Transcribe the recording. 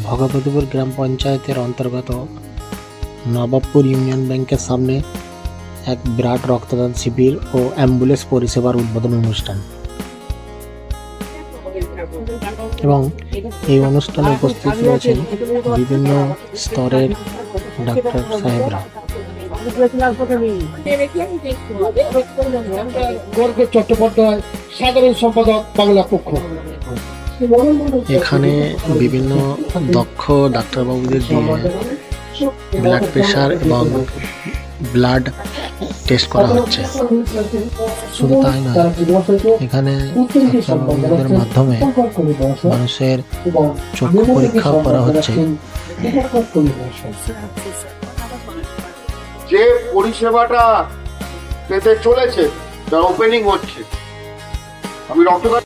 ভগবতীপুর গ্রাম পঞ্চায়েতের অন্তর্গত নবাবপুর ইউনিয়ন ব্যাংকের সামনে এক বিরাট রক্তদান শিবির ও অ্যাম্বুলেন্স পরিষেবার উদ্বোধন অনুষ্ঠান এবং এই অনুষ্ঠানে উপস্থিত রয়েছেন বিভিন্ন স্তরের ডাক্তার সাহেবরা। চট্টোপাধ্যায় সাধারণ সম্পাদক বাংলা পক্ষ। এখানে বিভিন্ন দক্ষ ডাক্তারবাবুদের দিয়ে ব্লাড প্রেশার এবং ব্লাড টেস্ট করা হচ্ছে। শুধু তাই নয়, এখানে ডাক্তারবাবুদের মাধ্যমে মানুষের চক্ষু পরীক্ষা করা হচ্ছে। যে পরিষেবাটা পেতে চলেছে, তার ওপেনিং হচ্ছে। আমি রক্তদান